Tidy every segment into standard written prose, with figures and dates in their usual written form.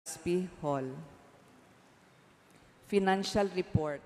SP Hall. Financial Report.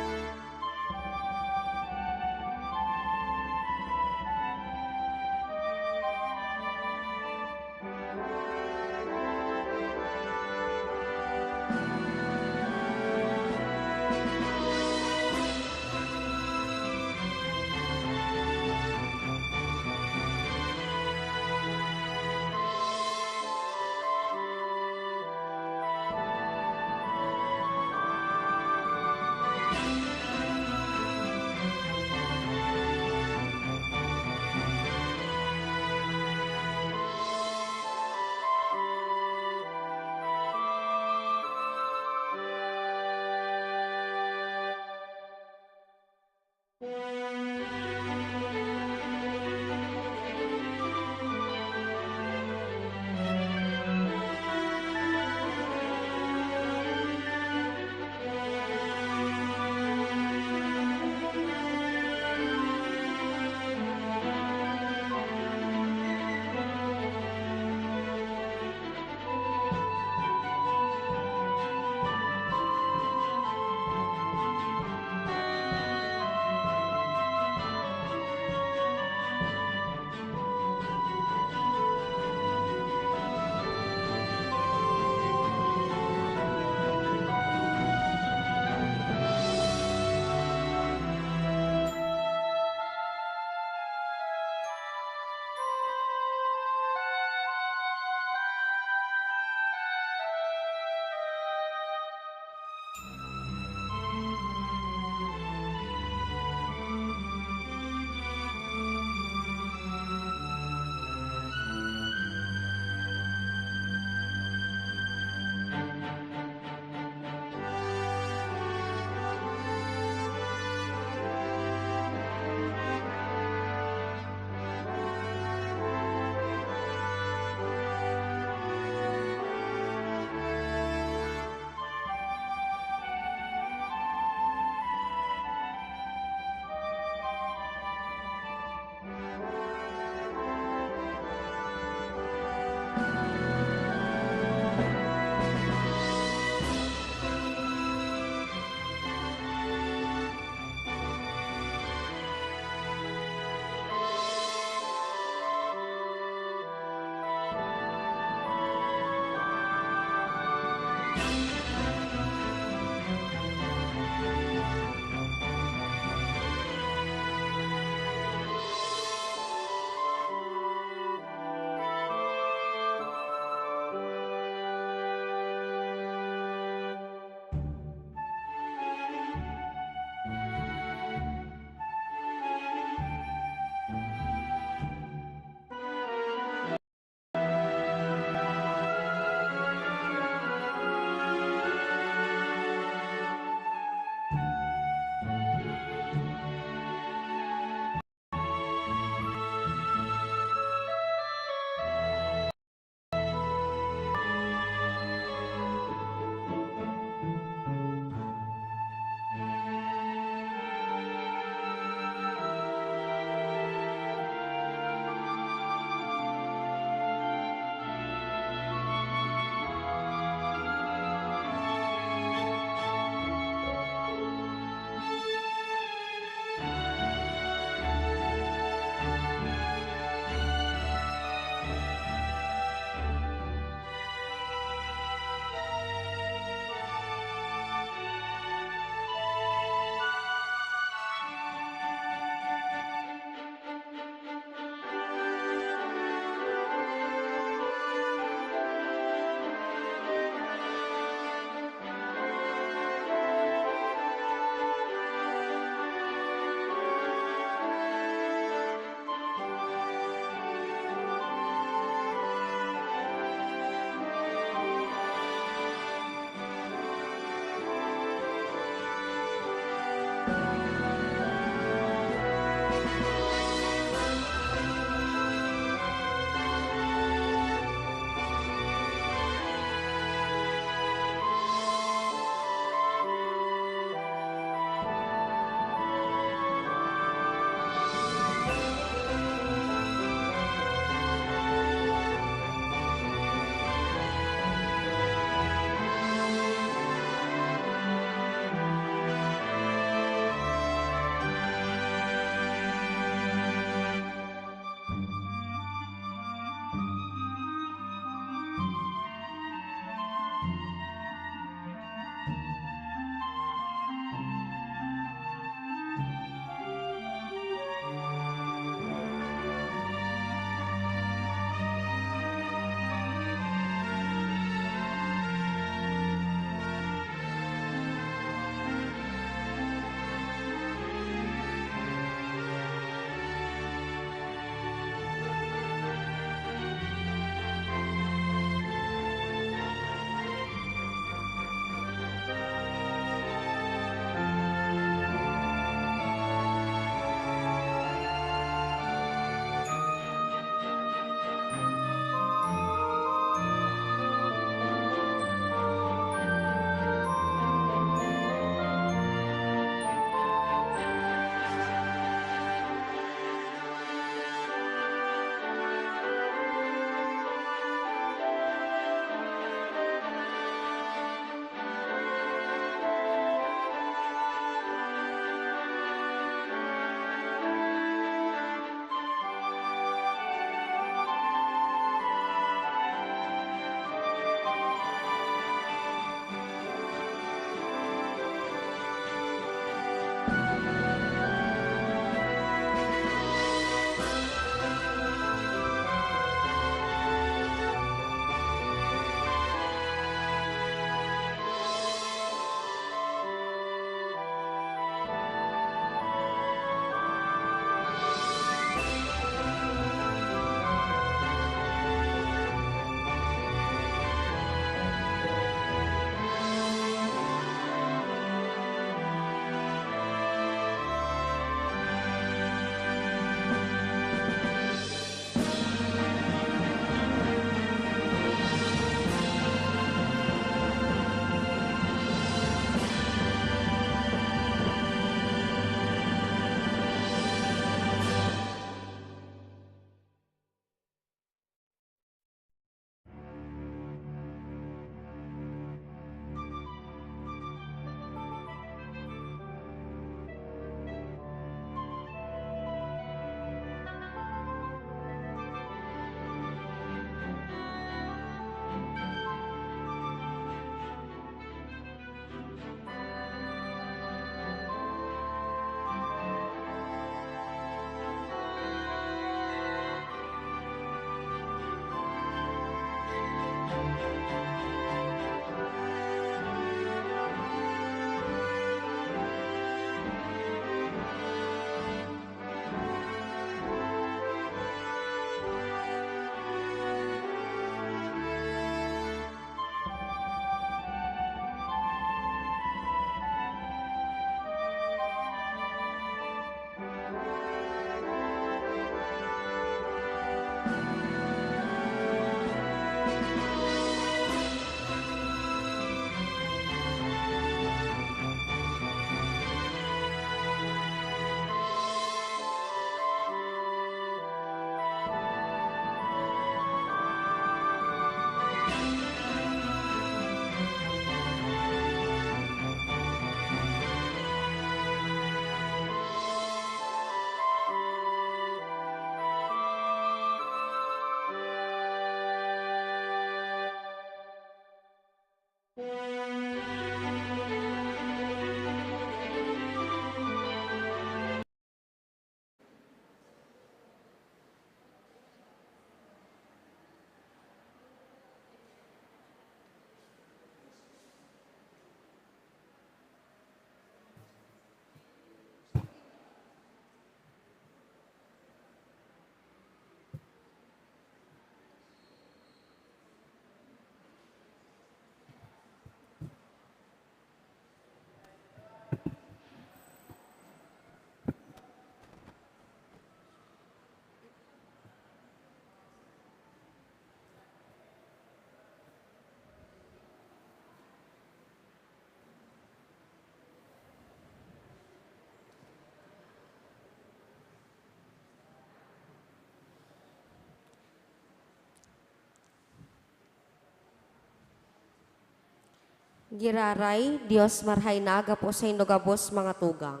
Giraray, Diyos marhay naga po sa indogabos mga tugang.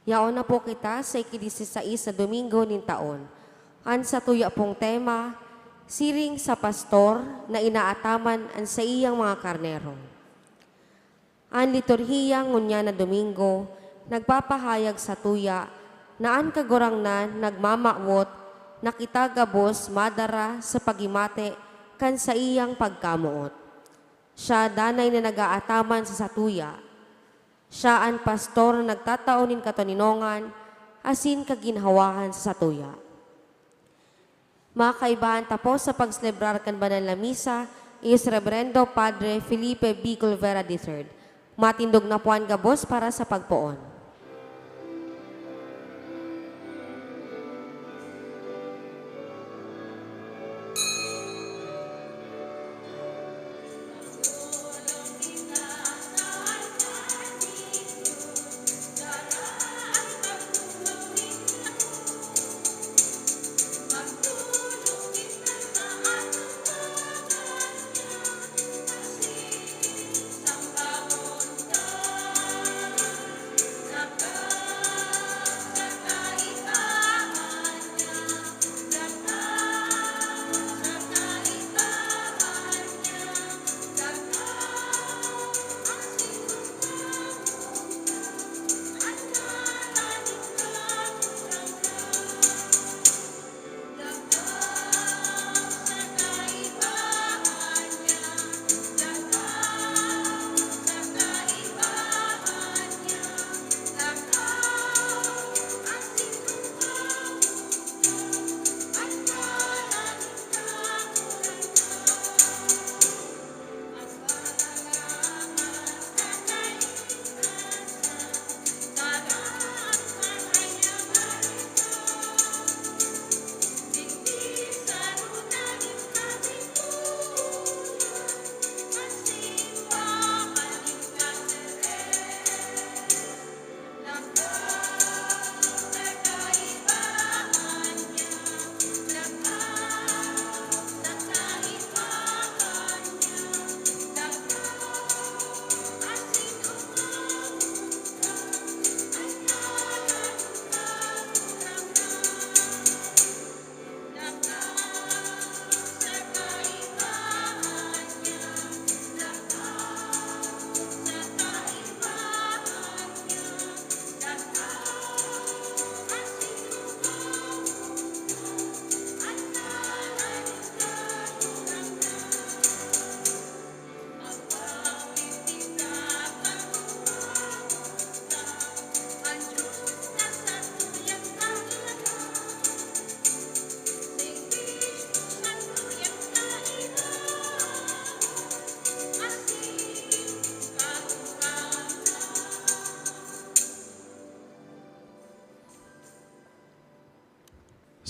Yaon na po kita sa ikidisisais na Domingo nin taon. An sa tuya pong tema, siring sa pastor na inaataman an sa iyang mga karnero. Ang liturhiyang ngunya na Domingo, nagpapahayag sa tuya na ang kagurang na nagmamawot na kitagabos madara sa pagimate kan sa iyang pagkamuot. Siya danay na nagaataman sa satuya. Siya ang pastor na nagtataonin kataninongan, asin kaginhawahan sa satuya. Mga kaibahan tapos sa pagselebrar kan banal na misa is Reverendo Padre Felipe B. Culvera III. Matindog na puan gabos para sa pagpoon.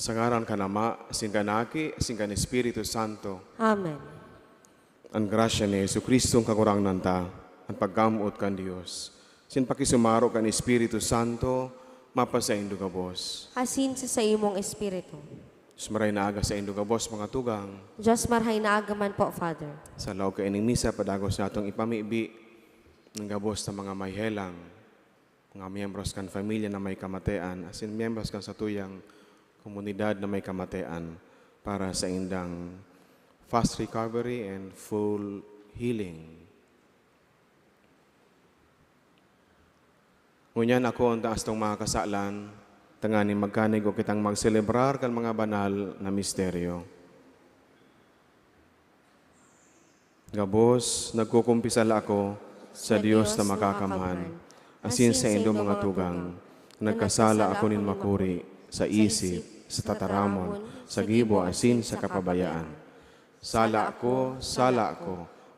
Sa ngaran ka Ama, asin ka Naki, asin ka ni Espiritu Santo. Amen. Ang grasya ni Jesu Kristo ang kagurang nanta, ang pagkamuot kan Dios. Sin pakisumaro kan Espiritu Santo, mapa sa indo gabos. Asin sa imong espiritu. Sumaray na aga sa indo gabos, mga tugang. Diyos marhay na agaman po, Father. Sa laog ka ining misa, padagos natong ipamibi ng gabos sa mga may helang, mga miyembros kan familia na may kamatean, asin miyembros kan sa tuyang komunidad na may kamatean para sa indang fast recovery and full healing. Ngunyan ako ang taas tong mga kasalan, tangani magkanig o kitang magselebrar kan mga banal na misteryo. Gabos, nagkukumpisala ako sa Dios na makakamhan, asin sa inyong mga tugang, nagkasala ako nin makuri sa isip, sa tataramon, sa gibo, asin sa kapabayaan. Sala ako,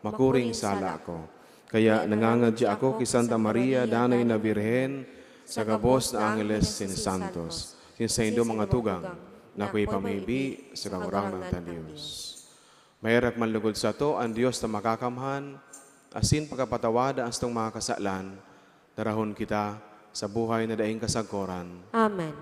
makuring sala ako. Kaya nangangadya ako kay Santa Maria, danay na Birhen, sa gabos na Angeles sin Santos, sin sa inyong mga tugang, na ako'y pamibi sa kagurang ng Diyos. Mayroon manlugod sa to ang Diyos na makakamhan, asin pagkapatawada ang itong mga kasalan, darahon kita sa buhay na daing kasagkoran. Amen.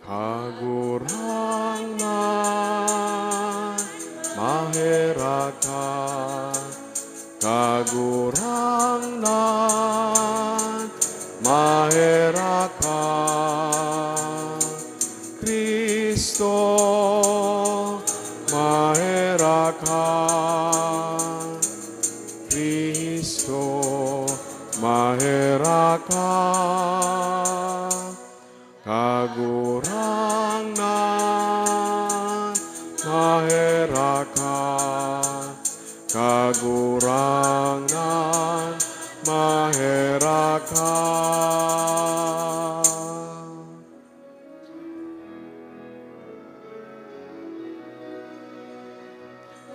Kagurang na maheraka, kagurang na maheraka, Kristo maheraka, Kristo maheraka, kagurang na maheraka, kagurang na maheraka.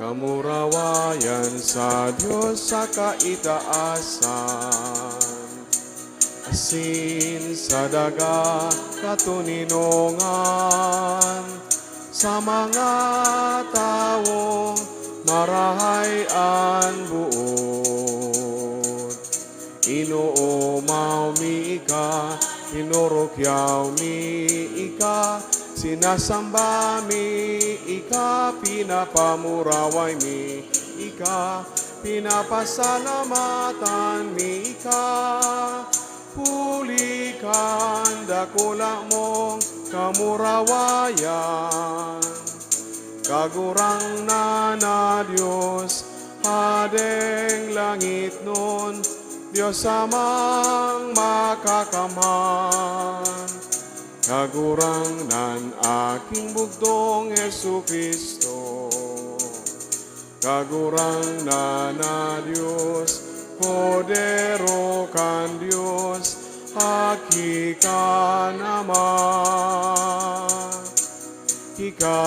Kamurawayan sa Diyos sa kaitaasan, asin sa daga katuninongan, sa mga taong marahayan buot. Inuumaw mi ika, pinurukyaw mi ika, sinasamba mi ika, pinapamuraway mi ika, pinapasalamatan mi ika. Pulikan dakula mong kamurawayan, kagurang na Diyos, adeng langit nun, Diyos amang makakamhan. Kagurang nan aking bugtong Jesucristo, kagurang na Diyos, podero kan Diyos, hakika naman. Ika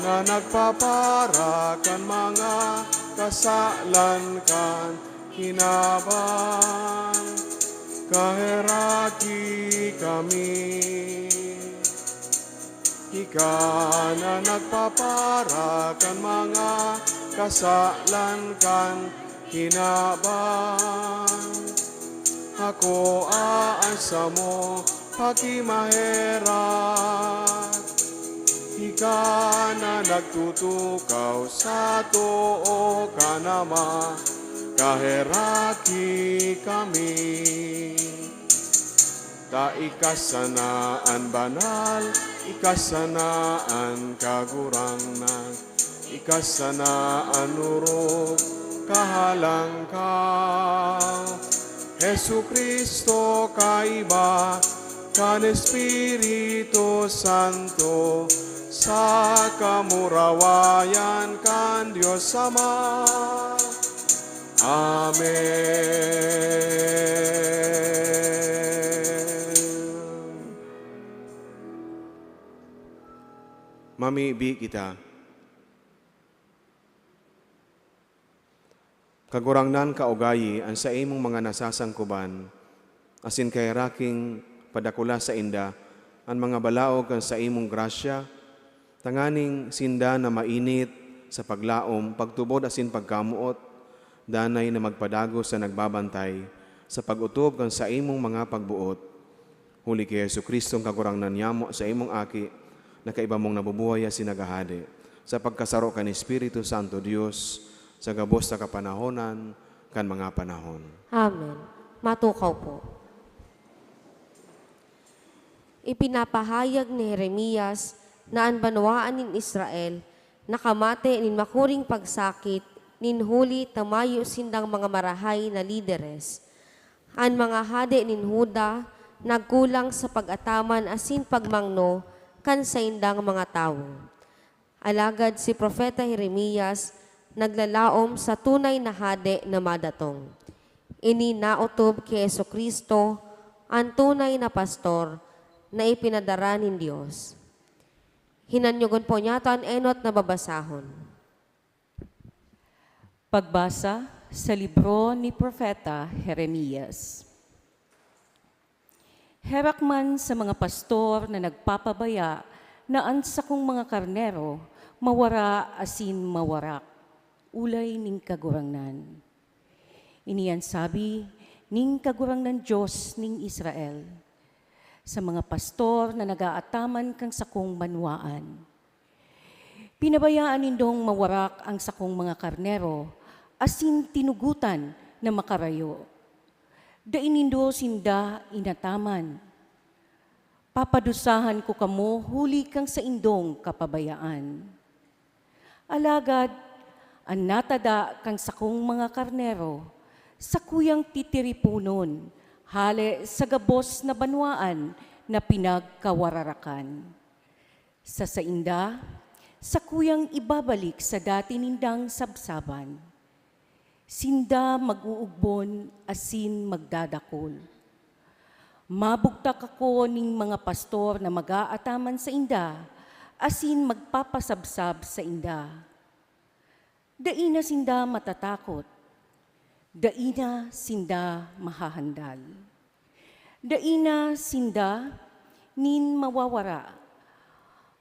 na nagpapara kan mga kasalan kan kinaban, kaheraki kami. Ika na nagpapara kan mga kasalan kan kinaban, ako aasa mo pakimaherat. Ika na nagtutukaw sa too ka nama, kaheraki kami. Ta ikasanaan banal, ikasanaan kagurangnan, ikasanaan urog, kahalangkaw. Jesucristo kaiba, kan Espiritu Santo, sa kamurawayan kan Diyos Ama. Amen. Mamibi kita. Kagurangnan kaugayi ang sa imong mga nasasangkuban, asin kay raking padakula sa inda, ang mga balaog kan sa imong grasya, tanganing sinda na mainit sa paglaom, pagtubod asin pagkamuot, danay na magpadago sa nagbabantay, sa pagutob kan sa imong mga pagbuot. Huli kay Jesucristo ang kagurangnan yamo sa imong aki, na kaiba mong nabubuhay asin nagahadi, sa pagkasaro kan Espiritu Santo Dios, sa gabos na kapanahonan, kan mga panahon. Amen. Matukaw po. ipinapahayag ni Jeremias na ang banwaan nin Israel nakamate nin makuring pagsakit nin huli tamayo sindang mga marahay na lideres. Ang mga hade nin Huda nagkulang sa pag-ataman asin pagmangno kan sa indang mga tawo. Alagad si Propeta Jeremias naglalaom sa tunay na hade na madatong. Ini naotob kay Jesucristo, ang tunay na pastor na ipinadara nin Diyos. Hinanyugon po niya ang enot na babasahon. Pagbasa sa libro ni Propeta Jeremias. Herak man sa mga pastor na nagpapabaya na ang sakong mga karnero mawara asin mawarak, ulay ning kagurangnan. Iniyan sabi ning kagurangnan Diyos ning Israel sa mga pastor na nagaataman kang sakong banwaan. Pinabayaan nindong mawarak ang sakong mga karnero asin tinugutan na makarayo. Dainindo sinda inataman. Papadusahan ko kamo huli kang sa indong kapabayaan. Alagad, ang natada kang sakong mga karnero, sa kuyang titiripunon, hale sa gabos na banwaan na pinagkawararakan. Sa sainda, sa kuyang ibabalik sa dati nindang sabsaban. Sinda mag-uugbon asin magdadakol. Mabugtak ako ning mga pastor na mag-aataman sa inda, asin magpapasabsab sa inda. Daina sinda matatakot, daina sinda mahahandal. Daina sinda nin mawawara,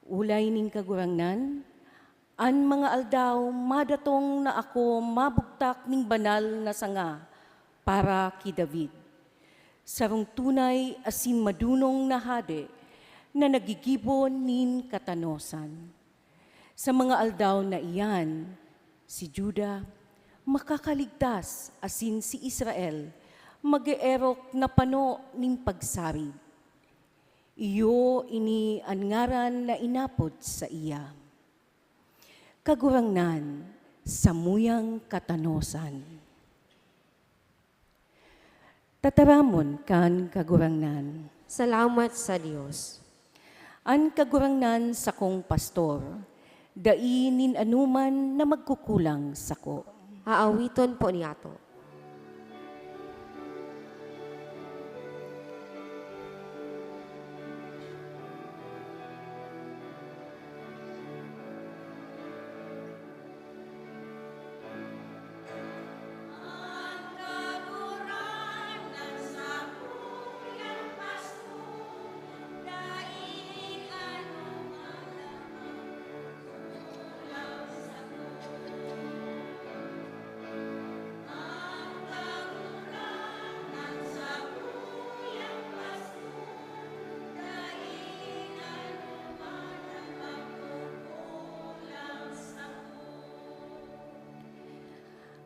ulay ning kagurangnan, an mga aldaw madatong na ako mabugtak ning banal na sanga para ki David. Sarong tunay asin madunong na hade na nagigibon nin katanosan. Sa mga aldaw na iyan, si Juda makakaligtas asin si Israel mag-eerok na pano ning pagsarid. Iyo ini ang ngaran na inapod sa iya. Kagurangnan sa muyang katanosan. Tataramon kan kagurangnan. Salamat sa Diyos. An kagurangnan sa kong pastor, dainin anuman na magkukulang sako. Aawiton po niyato.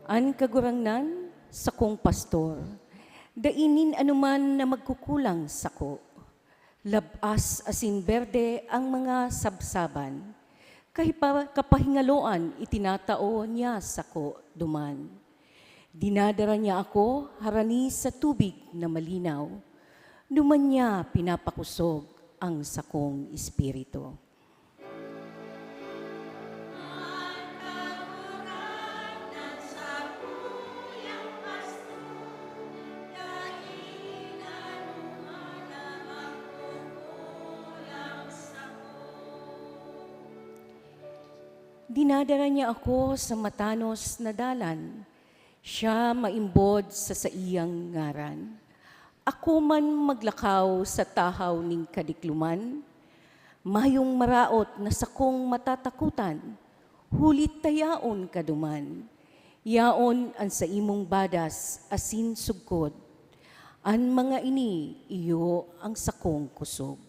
An kagurangnan sa kong pastor, dainin anuman na magkukulang sako. Labas asin berde ang mga sabsaban, kapahingaloan itinatao niya sako duman. Dinadara niya ako harani sa tubig na malinaw, duman niya pinapakusog ang sakong espiritu. Dinadara niya ako sa matanos na dalan, siya maimbod sa saiyang ngaran. Ako man maglakaw sa tahaw ning kadikluman, mayong maraot na sakong matatakutan, hulit tayaon kaduman. Yaon ang sa imong badas asin sugkod, an mga ini iyo ang sakong kusog.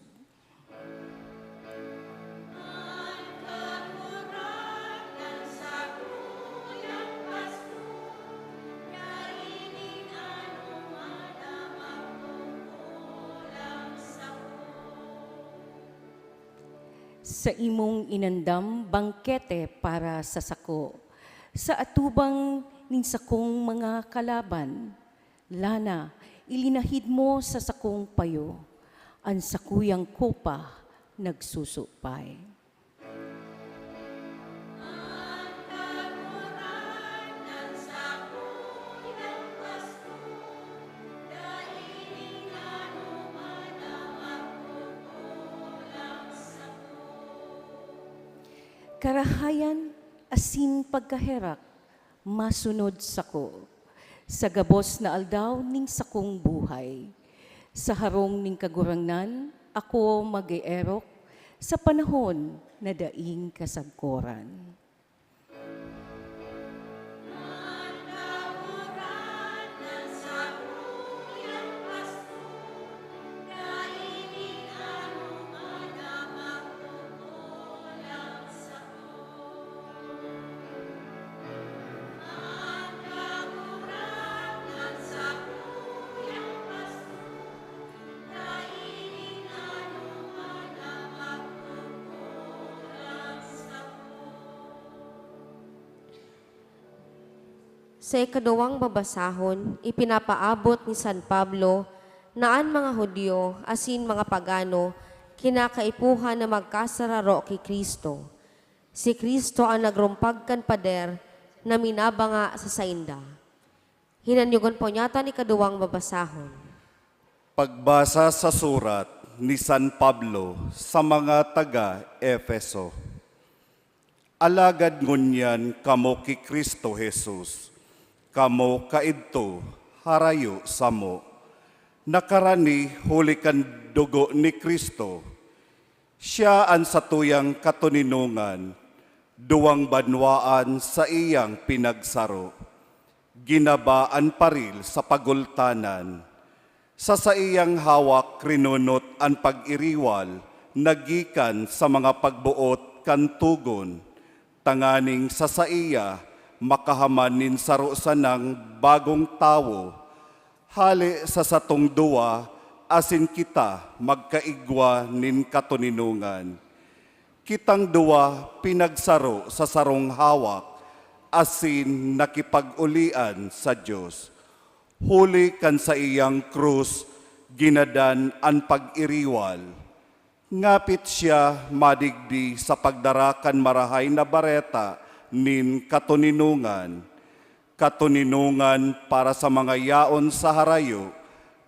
sa imong inandam bangkete para sa sako. Sa atubang nin sakong mga kalaban, lana, ilinahid mo sa sakong payo, ang sakuyang kopa nagsusupay. Karahayan asin pagkaherak, masunod sako. Sa gabos na aldaw ning sakong buhay. Sa harong ning kagurangnan, ako mag-eerok sa panahon na daing kasagkoran. Sa ikaduwang babasahon, ipinapaabot ni San Pablo na ang mga Hudyo, asin mga pagano, kinakaipuhan na magkasararo kay Kristo. Si Kristo ang nagrumpag kan pader na minabanga sa sainda. Hinanyugon po nyata ni kaduwang babasahon. Pagbasa sa surat ni San Pablo sa mga taga-Efeso. Alagad ngunyan kamo ki Kristo Jesus, kamo kaidto harayo samo. Nakarani huli kan dugo ni Kristo. Siya ang satuyang katuninungan, duwang banwaan sa iyang pinagsaro. Ginabaan paril sa pagultanan. Sa iyang hawak rinunot ang pag-iriwal, nagikan sa mga pagbuot kantugon. Tanganing sa iya, makahamanin sarusan ng bagong tawo. Hali sa satong duwa, asin kita magkaigwa nin katuninungan. Kitang duwa pinagsaro sa sarong hawak, asin nakipag-ulian sa Diyos. Huli kan sa iyang krus, ginadan ang pag-iriwal. Ngapit siya madigdi sa pagdarakan marahay na bareta nin katuninungan. Katuninungan para sa mga yaon sa harayo,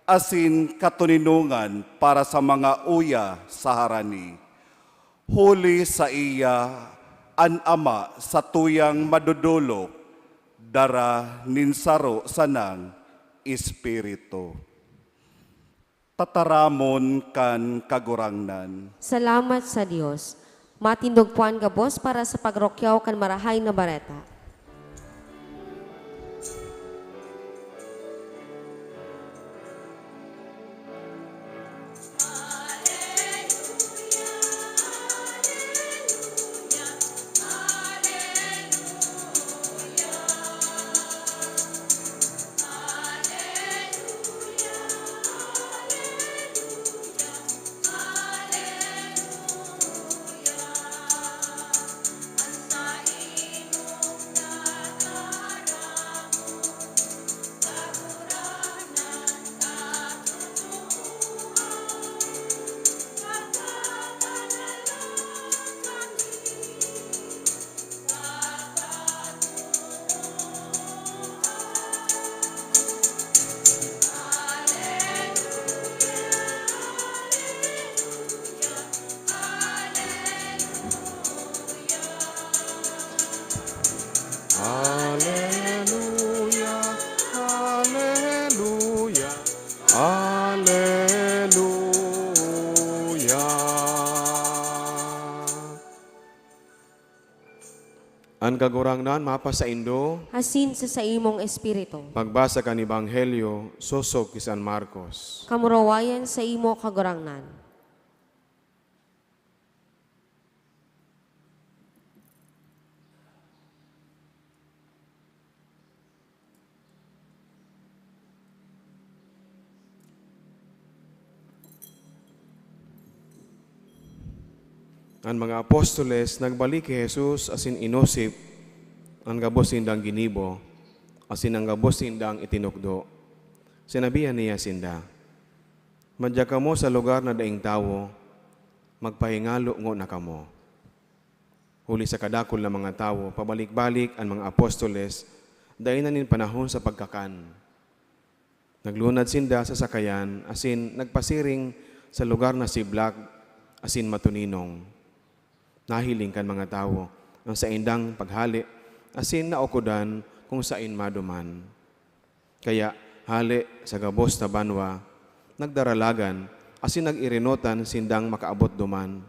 asin katuninungan para sa mga uya sa harani. Huli sa iya an ama sa tuyang madudulok, dara ninsaro sanang espiritu. Tataramon kan kagurangnan. Salamat sa Diyos. Matindog puan gabos para sa pagrokyaw kan marahay na bareta. Hallelujah, hallelujah, hallelujah. Ang kagurangnan mapa sa Indo, Asin sa imong espiritu. pagbasa kan Ebanghelyo, sosok kay San Marcos. Kamurawayan sa imo kagurangnan. Ang mga apostoles nagbalik kay Jesus asin inosip ang gabos sindang ginibo asin ang gabos sindang itinukdo. Sinabihan niya sinda, madya kamo sa lugar na daing tawo, magpahingalo ngo na kamo. Huli sa kadakol na mga tawo, pabalik-balik ang mga apostoles, dahin na nin panahon sa pagkakan. Naglunad sinda sa sakayan, asin nagpasiring sa lugar na siblak, asin matuninong. Nahiling kan mga tawo, ang sa indang paghali, asin naukudan kung sain maduman. Kaya hali sa gabos na banwa, nagdaralagan, asin nag-irinotan sindang makaabot duman.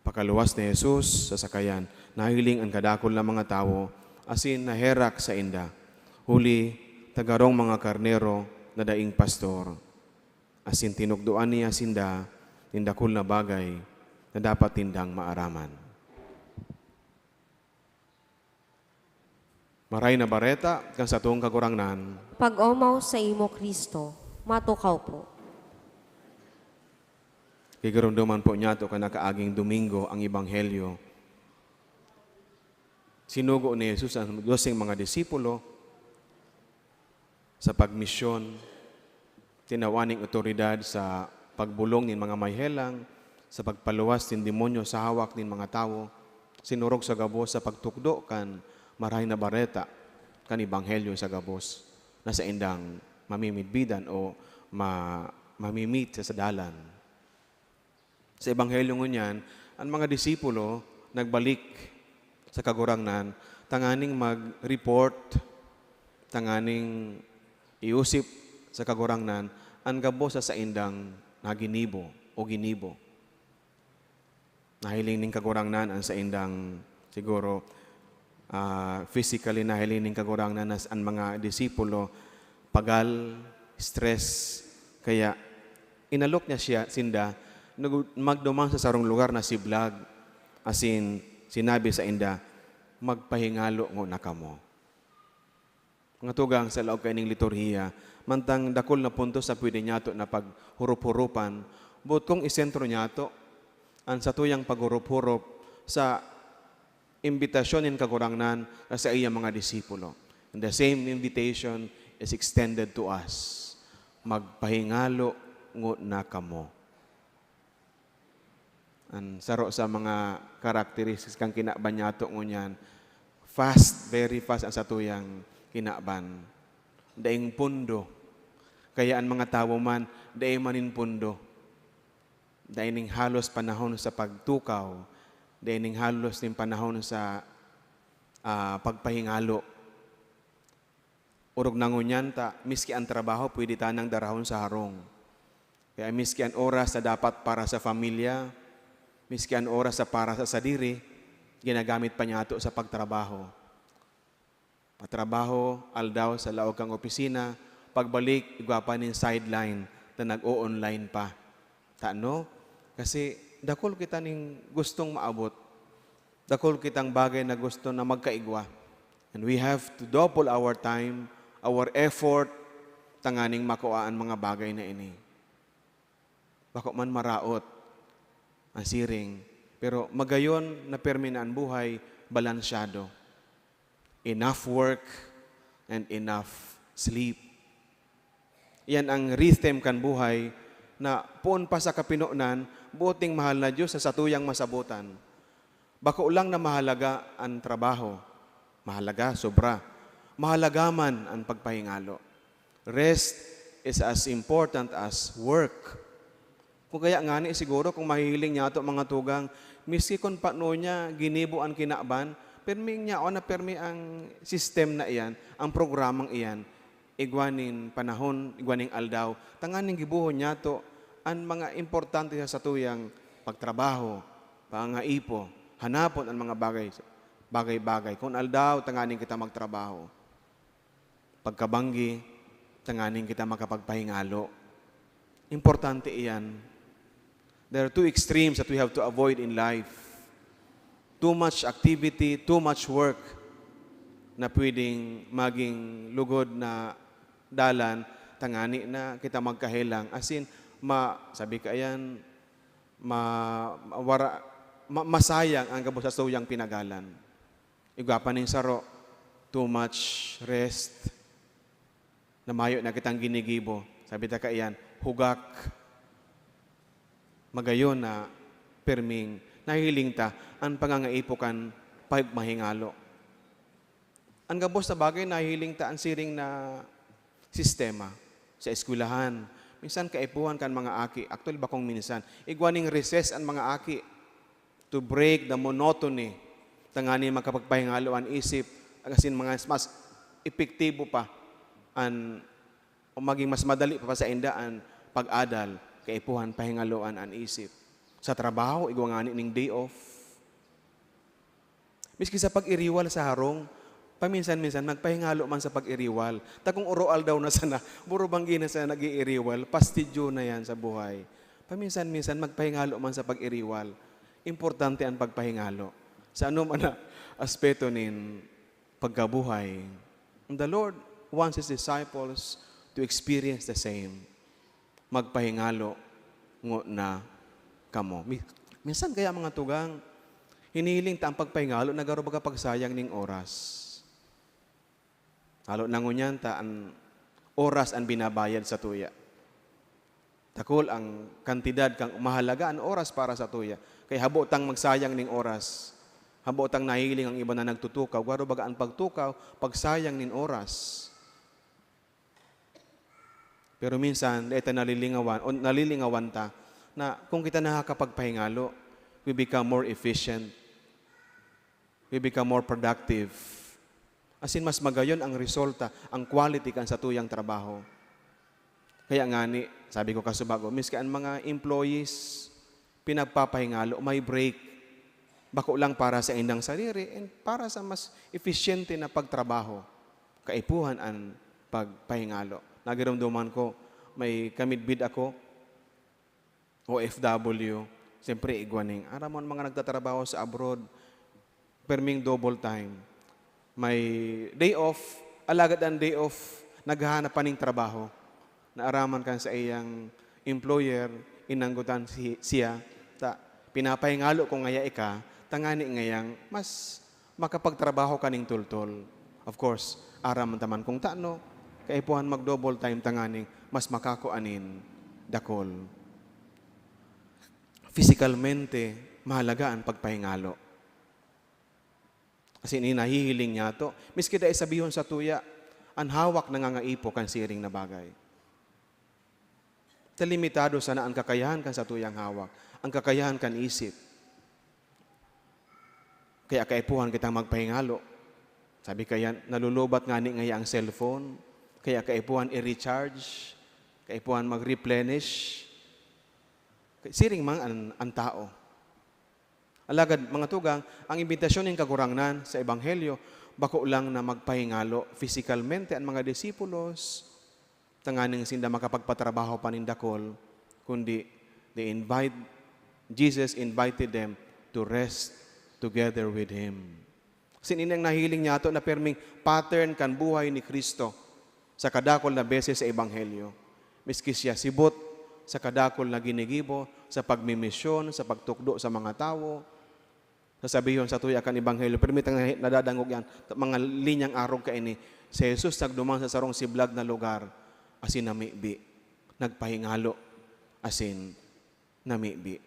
Pakaluwas ni Jesus sa sakayan, nahiling ang kadakol na mga tawo, asin naherak sa inda. Huli, tagarong mga karnero na daing pastor. Asin tinukduan niya sinda, tindakol na bagay na dapat tindang maaraman. Maray na bareta, kang sa tuong kagurangnan, Pag-omaw sa imo, Kristo, matukaw po. kigarunduman po niya ito kanakaaging Domingo ang Ebanghelyo. Sinugo ni Jesus ang 12 mga disipulo sa pagmisyon, tinawaning otoridad sa pagbulong ng mga mayhelang, sa pagpaluwas ng demonyo sa hawak ng mga tao, sinurog sa gabos sa pagtukdo kan maray na bareta kan Ebanghelyo sa gabos na sa indang mamimidbidan o mamimit sa dalan. Sa Ebanghelyo ngunyan, ang mga disipulo nagbalik sa kagurangnan, tanganing mag-report, tanganing iusip sa kagurangnan, ang gabos sa indang naginibo o ginibo. Nahiling ning kagurangnan ang sa indang siguro physically nahiling ning kagurangnan ang mga disipulo pagal, stress, kaya inalok niya siya sinda magdumang sa sarong lugar na siblag, asin sinabi sa inda, magpahingalo ngo na kamo. Mga tugang sa laog kay ning liturhiya, mantang dakol na punto sa pwede niyato na paghurup-hurupan, but kung isentro niyato, ang satuyang paghurup-hurup sa imbitasyon ng kagurangnan sa iyang mga disipulo. And the same invitation is extended to us. Magpahingalo ngo na kamo. Ang saro sa mga characteristics kang kinaban niyato ngunyan, fast, very fast ang satuyang kinaban. Daing pundo. Kaya ang mga tao man, daing manin pundo. Daing halos panahon sa pagtukaw. Daing halos ng panahon sa pagpahingalo. Urog na ngunyan ta, miski ang trabaho, pwede tanang darahon sa harong. Kaya miski ang oras na dapat para sa familia, miski ang oras sa para sa sadiri, ginagamit pa niya ito sa pagtrabaho. Patrabaho, aldaw sa laog kang opisina, pagbalik, igwapa nin sideline na nag-o-online pa. Taano? Kasi dakol kita ning gustong maabot. Dakol kitang bagay na gusto na magkaigwa. And we have to double our time, our effort, tanganing makuhaan mga bagay na ini. Bako man maraot ang siring, pero magayon na perminaan buhay, balansyado. Enough work and enough sleep. Yan ang rhythm kan buhay na puon pa sa kapinunan, buting mahal na Diyos sa satuyang masabutan. Bako lang na mahalaga ang trabaho. Mahalaga, sobra. Mahalaga man ang pagpahingalo. Rest is as important as work. Kung kaya nga ni siguro kung mahihiling niya ito mga tugang, miski kung paano niya ginibo ang kinaban, perming niya o na permi ang system na iyan, ang programang iyan, igwanin panahon, igwaning aldaw, tanganing gibuhon niya ito ang mga importante sa tuyang pagtrabaho, pangaipo, hanapon ang mga bagay-bagay. Kung aldaw, tanganing kita magtrabaho. Pagkabanggi, tanganing kita makapagpahingalo. Importante iyan. There are two extremes that we have to avoid in life. Too much activity, too much work na pwedeng maging lugod na dalan, tangani na kita magkahilang. As in, sabi ka yan, masayang ang gabos sa tuyang pinagalan. Igwapan ning saro, too much rest, namayo na kitang ginigibo. Sabi ta kaiyan, hugak, magayon na perming, nahiling ta, ang pangangaipukan, mahingalo. Ang gabos na bagay, nahiling ta ang siring na sistema sa eskwelahan. Minsan kaipuhan kan mga aki. Actually, bakong minsan. Igwaning recess ang mga aki to break the monotony. Tangani makapagpahingalo ang isip. Agasin mga mas epektibo pa o maging mas madali pa sa indaan pag-adal, kaipuhan, pahingaloan ang isip. Sa trabaho, igwangani ning day off. Miski sa pag-iriwal sa harong, paminsan-minsan magpahingalo man sa pag-iriwal. Takong uroal daw na sana, buro banggi na sa nag-iiriwal, pastidyo na yan sa buhay. Paminsan-minsan magpahingalo man sa pag-iriwal. Importante ang pagpahingalo. Sa ano man na aspeto nin pagkabuhay. And the Lord wants His disciples to experience the same. Magpahingalo na kamo. Minsan kaya mga tugang, hinihiling ta ang pagpahingalo, nagaro baga pagsayang ning oras. Halo nangunyan ta ang oras ang binabayad sa tuya. Takol ang kantidad kang mahalaga ang oras para sa tuya. Kay habotang magsayang ning oras. Habotang nahiling ang iba na nagtutukaw. Garo baga ang pagtukaw, pagsayang ning oras. Pero minsan, ito nalilingawan ta na kung kita nakakapagpahingalo, we become more efficient. We become more productive. As in, mas magayon ang resulta, ang quality kan sa tuyang trabaho. Kaya nga ni, sabi ko kasubago, miski ang mga employees, pinagpapahingalo, may break. Bako lang para sa indang sarili and para sa mas eficiente na pagtrabaho. Kaipuhan ang pagpahingalo. Nagiramduman ko, may kamidbid ako, OFW, siyempre igwaning. Aramon mga nagtatrabaho sa abroad, perming double time. May day off, alagad ang day off, naghahanap pa ning trabaho. Naaraman kan sa iyang employer, inanggutan siya, pinapahingalo ko ngaya ika, tangani ngayang mas makapagtrabaho ka ning tultol. Of course, araman taman kung taano, kaipuhan mag-double time tanganing, mas makakuanin dakol. Physicalmente, mahalaga ang pagpahingalo. Kasi nahihiling niya to. Miski dahil sabihon sa tuya, ang hawak nangangaipo kan siring na bagay. Limitado sana ang kakayahan kan sa tuyang hawak. Ang kakayahan kan isip. Kaya kaipuhan kitang magpahingalo. Sabi kaya, nalulubat nga ni ngaya ang cellphone. Kaya kaipuhan i-recharge. Kaipuhan mag-replenish. Siring man ang tao. Alagad, mga tugang, ang imbitasyon ng kagurangnan sa Ebanghelyo, bako lang na magpahingalo physicalmente ang mga disipulos, tanganing sinda makapagpatrabaho panindakol, kundi Jesus invited them to rest together with Him. Sininang nahiling niya ito na perming pattern kan buhay ni Kristo sa kadakol na beses sa Ebanghelyo. Miski siya sibot sa kadakol na ginigibo, sa pagmimisyon, sa pagtukdo sa mga tao, sasabihin sa tuya kan Ebanghelyo, permitang nadadangog yan, mga linyang arog ka ini, si Jesus nagdumang sa sarong siblag na lugar, asin namibi, nagpahingalo, asin namibi.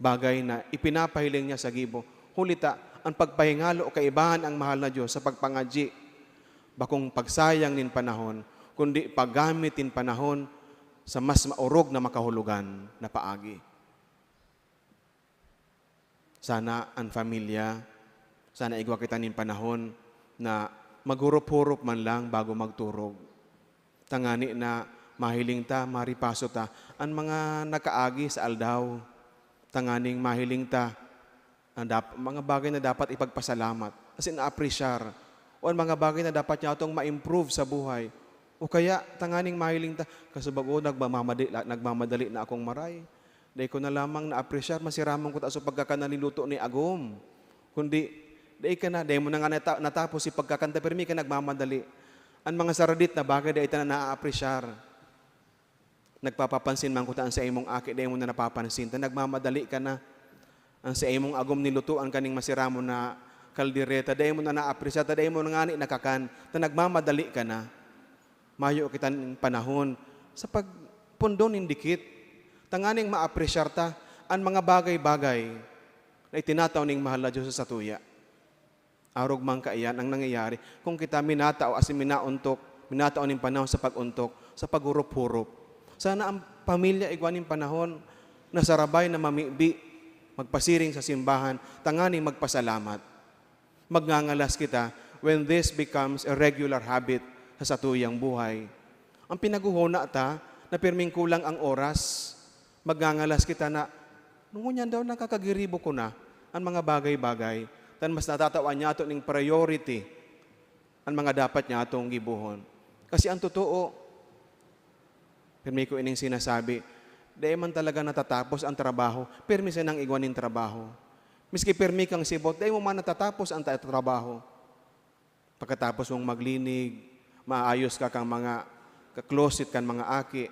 Bagay na ipinapahiling niya sa gibo, hulita, ang pagpahingalo o kaibahan ang mahal na Diyos sa pagpangadji, bakong pagsayang nin panahon, kundi paggamitin panahon sa mas maurog na makahulugan na paagi. Sana ang pamilya, sana igwa kita nin panahon na maghurup-hurup man lang bago magturog. Tangani na mahiling ta, maripaso ta, ang mga nakaagi sa aldaw. Tanganing mahiling ta, mga bagay na dapat ipagpasalamat. As in, na-appreciate. O ang mga bagay na dapat niya itong ma-improve sa buhay. O kaya, tanganing mahiling ta, kasubago, nagmamadali na akong maray. Dahil ko na lamang na-appreciate, masiramang ko ta sa pagkakanaliluto ni Agom. Kundi, dahil mo na nga natapos si pagkakanta, pero may ka nagmamadali. Ang mga saradit na bagay, dahil ta na na-appreciate. Nagpapapansin man ko taan sa imong aki, dahil mo na napapansin. Ta nagmamadali ka na. Ang sa imong agom nilutuan kaning masiramo na kaldereta, dahil mo na naapresya, dahil mo na ngani nakakan, ta nagmamadali ka na. Mayo kita ng panahon sa pagpundo nindikit, tanganing maapresyar ta ang mga bagay-bagay na itinataw ning mahal na Diyos sa tuya. Arog man kaiyan ang nangyayari kung kita minatao as minatao ning panahon sa paguntok, sa paghurup-hurup. Sana ang pamilya igwaning panahon na sarabay na mamibi, magpasiring sa simbahan, tanganing magpasalamat. Magngangalas kita when this becomes a regular habit sa satuyang buhay. Ang pinaguhuna ta, na pirming kulang ang oras, magngangalas kita na, nungunyan daw nakakagiribo ko na ang mga bagay-bagay, tan mas natatawan niya ito ng priority ang mga dapat niya itong gibuhon. Kasi ang totoo, pirmi ko ining sinasabi, dahil man talaga natatapos ang trabaho, pirmi sa nang igwanin trabaho. Miski pirmi kang sibot, dahil mo man natatapos ang trabaho. Pagkatapos mong maglinig, maayos ka kang mga kakloset kan mga aki,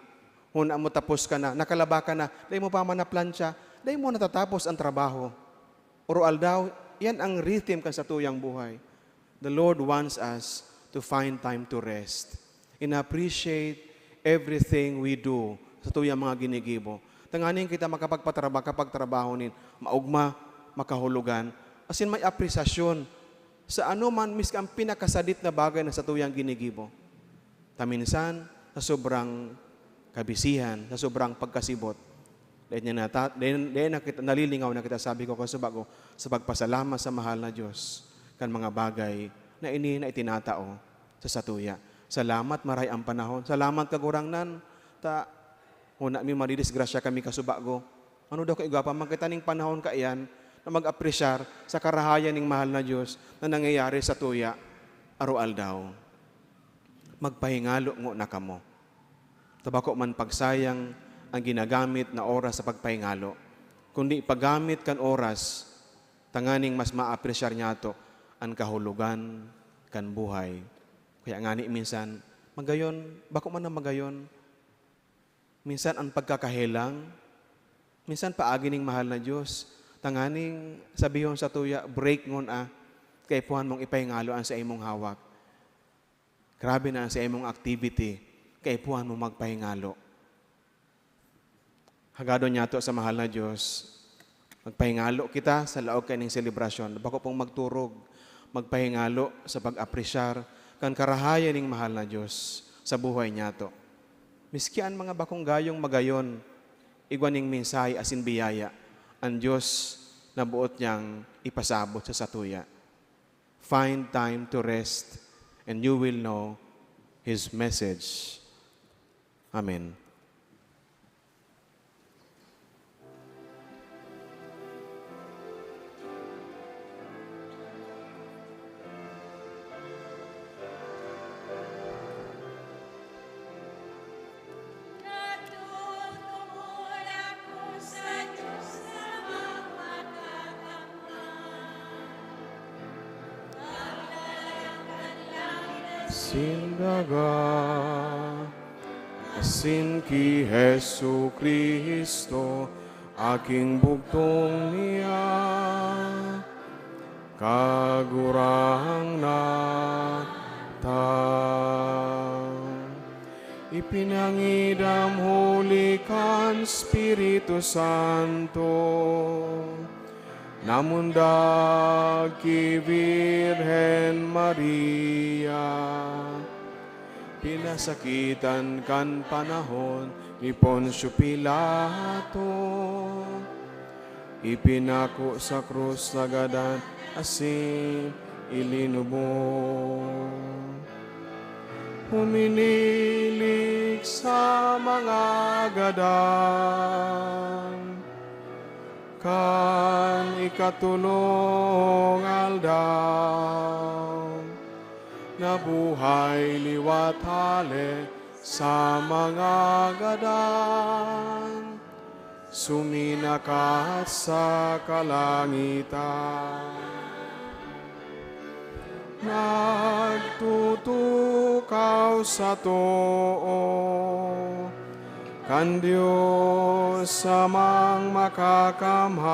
huna mo tapos ka na, nakalaba ka na, dahil mo pa man na plancha, dahil mo natatapos ang trabaho. Oral daw, yan ang rhythm kan sa tuyang buhay. The Lord wants us to find time to rest and appreciate everything we do sa tuyang mga ginigibo. Tanganin kita kapagtrabaho nin, maugma, makahulugan, asin may apresasyon sa ano man miski ang pinakasadit na bagay na sa tuyang ginigibo. Taminsan, sa sobrang kabisihan, sa sobrang pagkasibot, dahil nalilingaw na kita, sabi ko kasubago, sa pagpasalamat sa mahal na Diyos, kan mga bagay na ini na itinatao sa satuya. Salamat, maray ang panahon. Salamat kagurangnan, huna mi maridisgrasya kami kasubago. Ano daw kaigapa, makita ning panahon ka iyan, na mag-apresyar sa karahayan ng mahal na Diyos na nangyayari sa tuya, arual daw. Magpahingalo ngo na kamo. Tabako man pagsayang ang ginagamit na oras sa pagpahingalo. Kundi paggamit kan oras, tanganing mas maapresyar niya to ang kahulugan kan buhay. Kaya ngani minsan, magayon, bako man na magayon, minsan ang pagkakahelang, minsan paagi ning mahal na Diyos, tanganing sabihon sa tuya, break ngon kay puhan mong ipahingalo ang sa imong hawak. Grabe na ang sa imong activity, kay puhan mong magpahingalo. Hagado niya to sa mahal na Diyos, magpahingalo kita sa laog kaning selebrasyon. Bako pong magturog, magpahingalo sa pag-apresyar kan karahayan ning mahal na Diyos sa buhay niya to. Miski ang mga bakong gayong magayon, igwaning mensahe asin biyaya, ang Diyos na buot niyang ipasabot sa satuya. Find time to rest and you will know His message. Amen. Sindaga, asin ki Jesu Kristo, aking bugtong niya, kagurang na ipinangidam huli kan Espiritu Santo, namundag ki Virgen Maria, pinasakitan kan panahon ni Poncio Pilato, ipinako sa krus nagadan asin ilinubo. Huminilik sa mga gadan, kan ikatulong aldaw, nabuhay liwat hale sa mga gadan, suminakat sa kalangitan. Nagtutukaw sa too, kan Diyos samang makakamhan,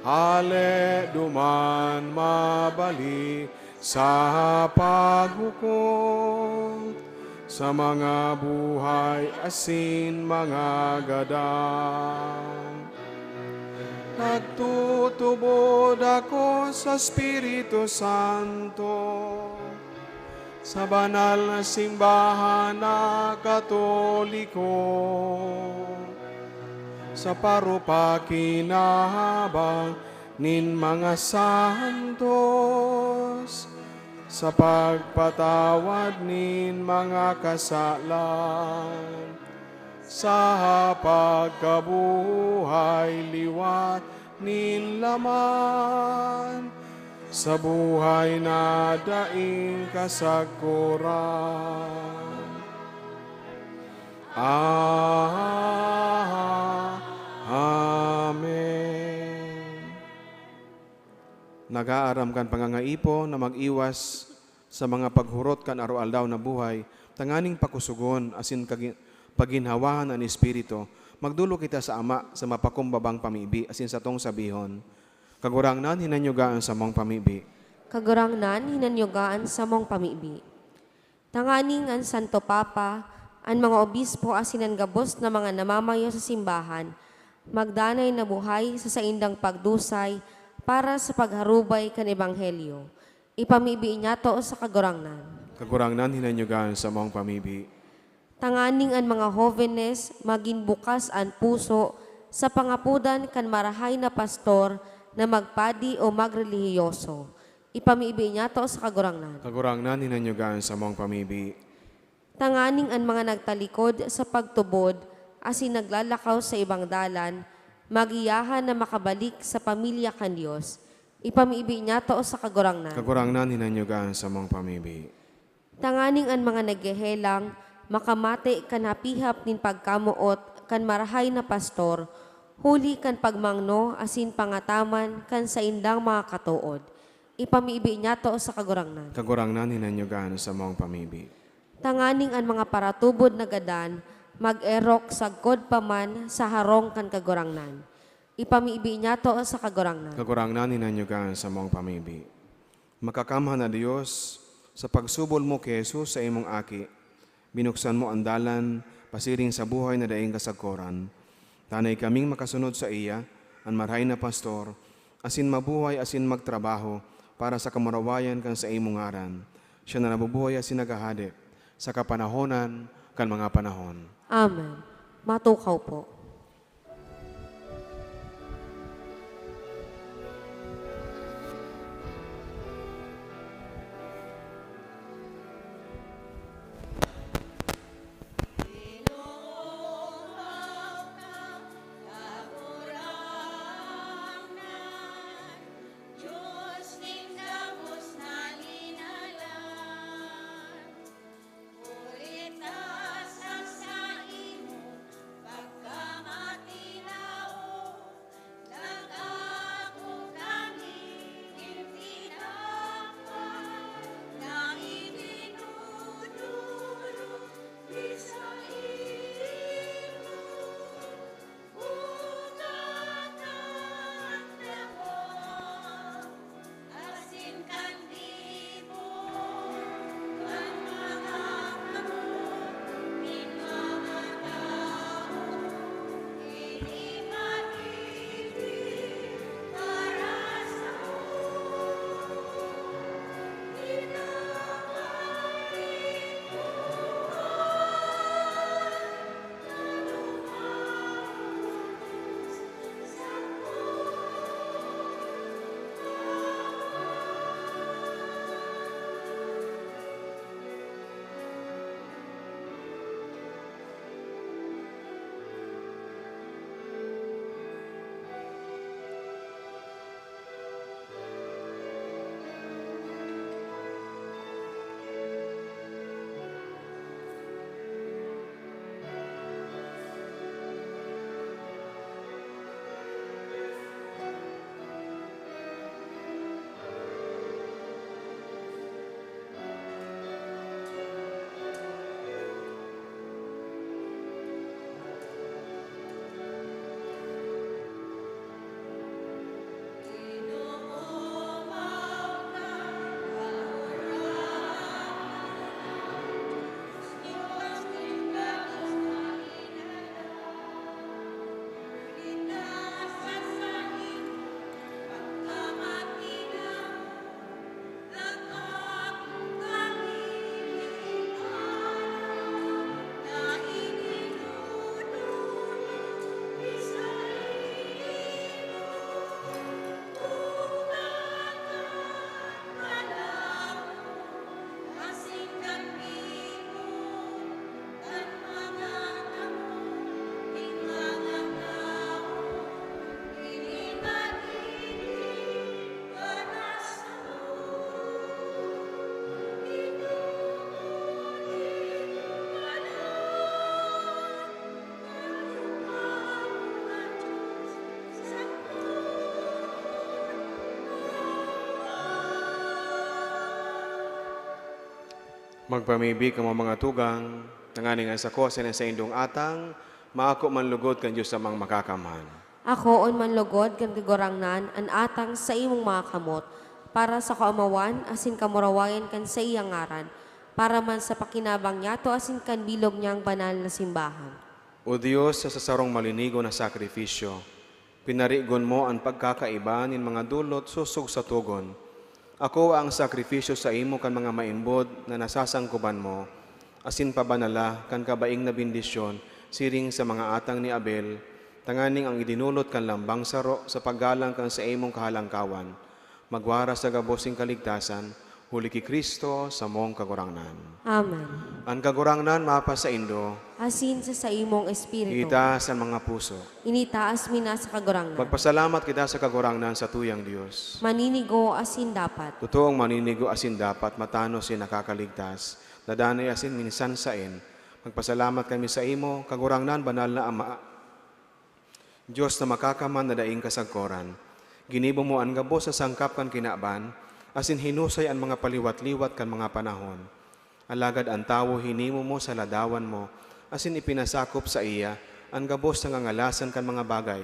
hale duman mabali sa paghukom, sa mga buhay asin mga gadang. Nagtutubod ako sa Espiritu Santo, sa banal na simbahan na Katoliko, sa parupakinabang nin mga santos, sa pagpatawad nin mga kasalan, sa pagkabuhay liwat nin laman, sa buhay na daing kasagkuran. Amen. Nag-aaram kan pangangaipo na mag-iwas sa mga paghurot kan araw-aldaw na buhay, tanganing pakusugon asin paginhawahan ang Espiritu, magdulo kita sa Ama sa mapakumbabang pamibi, asin sa tong sabihon, kagurangnan hinanyugaan sa mong pamibi. Kagurangnan hinanyugaan sa mong pamibi. Tanganing ang Santo Papa, ang mga obispo asinan gabos na mga namamayo sa simbahan, magdanay na buhay sa saindang pagdusay para sa pagharubay kan Ebanghelyo. Ipamibi niya to sa kagurangnan. Kagurangnan hinanyugaan sa mong pamibi. Tanganing ang mga jóvenes maging bukas ang puso sa pangapudan kan marahay na pastor na magpadi o magrelihiyoso. Ipamibi niya to sa kagurangnan. Kagurangnan hinanyugaan sa mong pamibi. Tanganing ang mga nagtalikod sa pagtubod asin naglalakaw sa ibang dalan, magiyahan na makabalik sa pamilya kan Diyos. Ipamibi niya to sa kagurangnan. Kagurangnan hinanyugaan sa mong pamibi. Tanganing ang mga naggehelang, makamate kan hapihap nin pagkamuot kan marahay na pastor, huli kan pagmangno asin pangataman kan sa indang mga katuod. Ipamibi niya to sa kagurangnan. Kagurangnan hinanyugaan sa mong pamibi. Tanganing ang mga paratubod na gadan, mag-erok sagkod paman sa harong kan kagurangnan. Ipamibi niya to sa kagurangnan. Kagurangnan hinanyugaan sa mong pamibi. Makakamhan na Diyos, sa pagsubol mo kay Jesus sa imong aki, binuksan mo ang dalan, pasiring sa buhay na daing kasagkoran. Tanay kaming makasunod sa iya, ang marahay na pastor, asin mabuhay asin magtrabaho, para sa kamarawayan kan sa imong ngaran. Siya na nabubuhay asin nagahadip, sa kapanahonan kan mga panahon. Amen. Matukaw po. Pagka Magpamibi ka mga tugang, nanganing sa ko sa indong atang, maako man lugod kan Diyos sa mga makakaman. Ako on manlugod kan kagurangnan an atang sa imong mga kamot para sa kaumawan asin kamurawayan kan sa iyang ngaran para man sa pakinabang yato asin kan bilog niyang banal na simbahan. O Diyos, sa sasarong malinigo na sakripisyo, pinarigon mo ang pagkakaiba nin mga dulot susog sa tugon. Ako ang sakripisyo sa imo kan mga maimbod na nasasangkuban mo, asin pabanala kan kabaing na bendisyon, siring sa mga atang ni Abel, tanganing ang idinulot kan lambang saro sa paggalang kan sa imong kahalangkawan, magwara sa gabosing kaligtasan, huli ki Kristo sa mong kagurangnan. Amen. Ang kagurangnan mapa sa Indo, Asin sa imong espiritu. ita sa mga puso. Initaas mi na sa kagurangnan. Magpasalamat kita sa kagurangnan sa tuyang Diyos. Maninigo asin dapat. Totoong maninigo asin dapat matano si nakakaligtas, nadanay asin minsan sain. Magpasalamat kami sa imo, kagurangnan banal na Ama. Diyos na makakaman na daing kasagkoran. Ginibo mo ang gabo sa sangkap kan kinaban, asin hinusay ang mga paliwat-liwat kan mga panahon. Alagad ang tawo hinimo mo sa ladawan mo, asin ipinasakop sa iya, ang gabos ng angalasan kan mga bagay,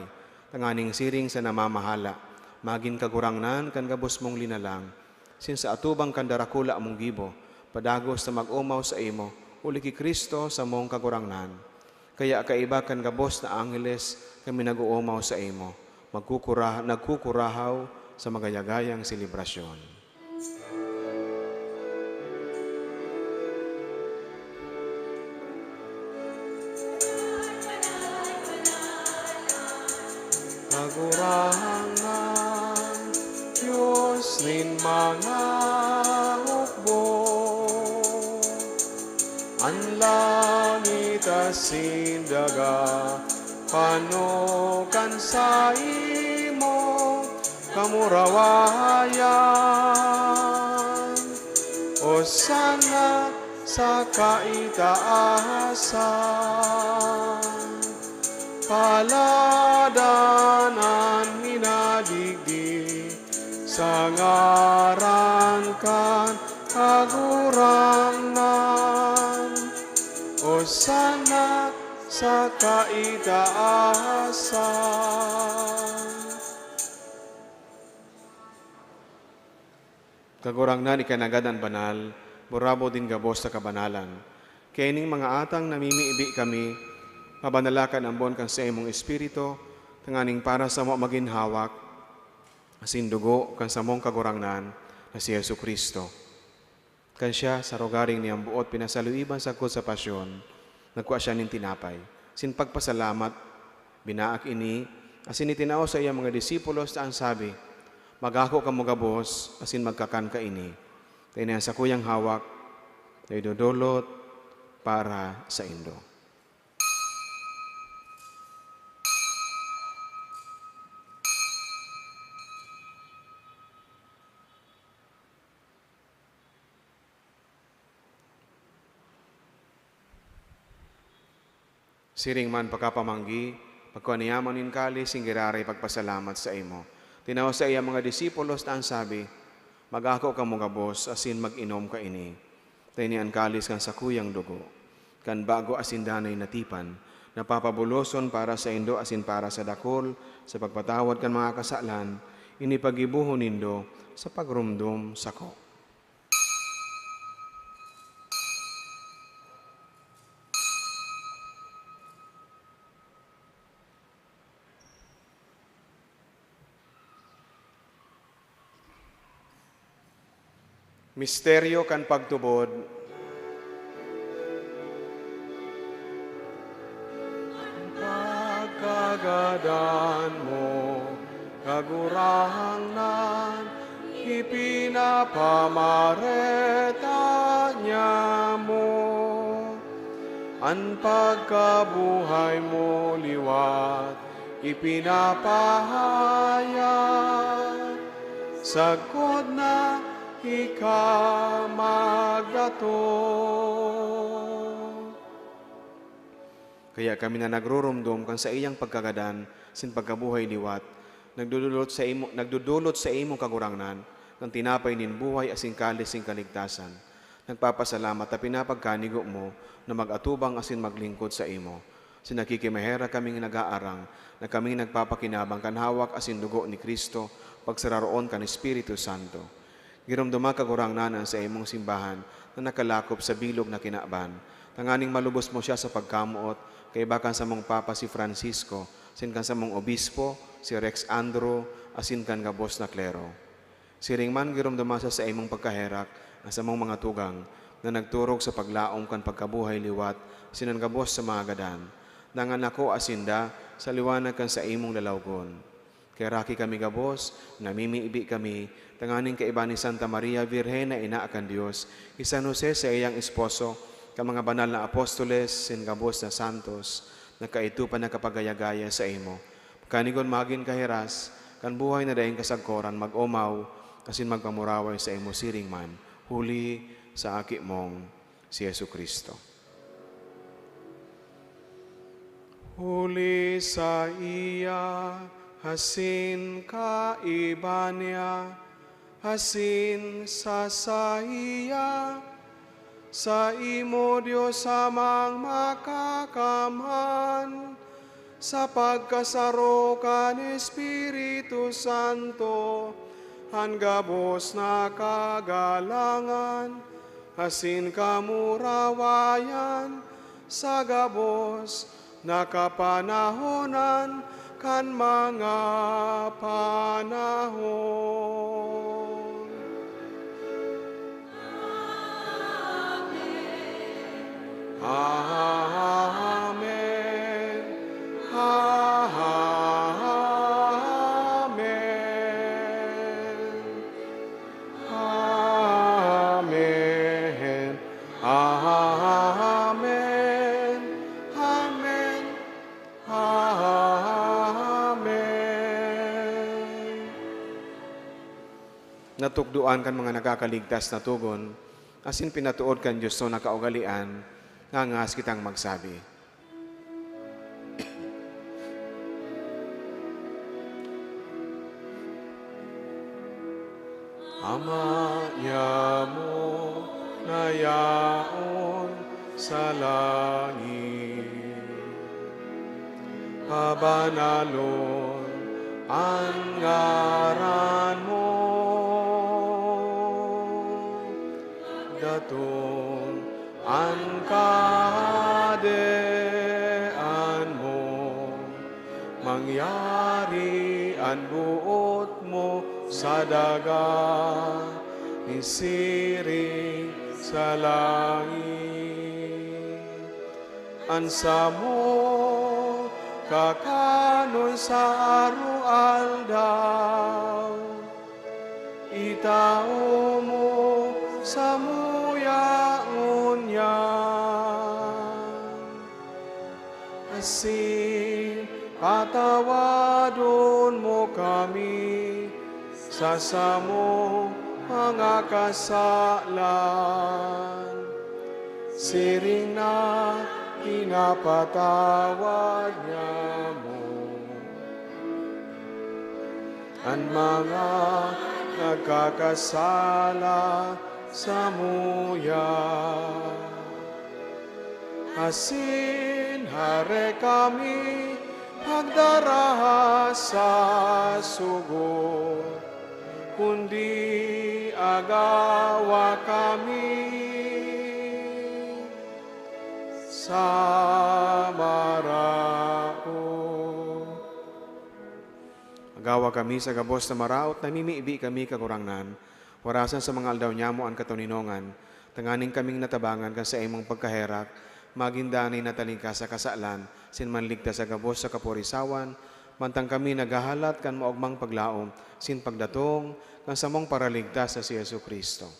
tanganing siring sa namamahala, magin kagurangnan kan gabos mong linalang, sin sa atubang kan darakula mong gibo, padagos na mag-umaw sa imo, uli ki Kristo sa mong kagurangnan. Kaya kaiba kan gabos na angeles kami nag-uumaw sa imo, nagkukurahaw sa magayagayang selebrasyon. Kagurangan, Diyos nin mga hukbo, ang langit asin daga, panukan sa imo, kamurawayan. O sana sa kaitaasan, paladanan minadigdi sa ngaran kan kagurangnan. O sana sa kaitaasan. Kagurangnan ikanagadan banal, burabo din gabos sa kabanalan. Kaya ining mga atang namimiibi kami, mabanalakan ang bon kan sa imong espiritu, tanganing para sa mo maginhawak, asin dugo kan sa mong kagurangnan na si Yesu Kristo. Kan siya sa rogaring niyang buot pinasaluiban sa sa pasyon, nagkuha siya nin tinapay. Sin pagpasalamat, binaak ini, asin itinao sa iyang mga disipulos ang sabi, magako ka mo gabos, asin magkakan ka ini. Tayo sa kuyang hawak, tayo dodolot para sa Indo. Siring man pagkapamanggi, pagkaniyaman in kali, singgirari pagpasalamat sa imo. Tinaw sa iya mga disipulos na ang sabi, mag-ako ka mo gabos, asin mag-inom ka ini. Tinian kalis kan sa kuyang dugo, kan bago asin danay natipan, napapabuloson para sa Indo asin para sa dakol, sa pagpatawad kan mga kasalan, inipagibuhon nindo sa pagrumdum sako. Misteryo kan pagtubod. Pagkagadan mo, kagurangnan, ipinapamareta niya mo. Ang pagkabuhay mo liwat, ipinapahayag, sagod na ikamagdato. Kaya kami na nagrurumdum kan sa iyang pagkagadan, sin pagkabuhay liwat, nagdudulot sa imo kagurangnan, ng tinapay nin buhay asin kalis sing kaligtasan. Nagpapasalamat at pinapagkanigo mo na mag-atubang asin maglingkod sa imo. Sinakikimahera kaming nag-aarang na kaming nagpapakinabang kanhawak asin dugo ni Kristo pagsararoon kan Espiritu Santo. Giromduma kagurang nanan sa imong simbahan na nakalakop sa bilog na kinaban. Tanganing malubos mo siya sa pagkamuot kay bakan sa mong Papa si Francisco, sin kan sa mong Obispo, si Rex Andrew, asin kan gabos na klero. Siring man giromduma sa imong pagkaherak ang sa mong mga tugang na nagturog sa paglaom kan pagkabuhay liwat sinangabos sa mga gadan. Nangan ako asinda sa liwanag kan sa imong lalawgon. Kaya raki kami gabos, namimiibi kami, tanganing kaiba ni Santa Maria Virgen na ina akan Diyos, San Jose sa iyang esposo, ka mga banal na apostoles, sin gabos na santos, nagkaitu pa na kapagayagaya sa imo. Kanigon magin kahiras, kan buhay na daing kasagkoran, mag-omaw, kasin magpamuraway sa imo siring man, huli sa aki mong si Yesu Kristo. Huli sa iya, hasin kaiba niya, hasin sa iya, sa imo Diyos amang makakamhan, sa pagkasaro kan Espiritu Santo, hanggabos na kagalangan, hasin kamurawayan, sa gabos nakapanahonan kan mga panahon. Amen. Amen. Amen. Amen. Amen. Amen. Natukduan kan mga nakakaligtas na tugon, asin pinatuod kan Diyos so nakaugalian, ngangas kitang magsabi. Ama niya mo na yaon sa langit, pabanalon ang ngaran mo, daton ang kahadean mo, mangyari ang buot mo sa daga, isiring sa langit. Ansa mo kakanon sa arualdaw, itao mo sa muyaon niya, asin patawadon mo kami sa samo mga kasalan, siring na pinapatawad niya mo ang mga nagkakasala sa muya. Asin hare kami pagdaraha sa sugo, kundi agawa kami sa marao. Agawa kami sa gabos na maraot, namimiibi kami kagurangnan, warasan sa mga aldaw niya mo ang katuninongan, tanganing kaming natabangan ka sa imong pagkaherak, magindanay na talingka sa kasalan, sinmanligta sa gabos sa kapurisawan, mantang kami naghahalat kan maugmang paglaom, sin pagdatong, kan samong paraligtas sa si Yesu Kristo.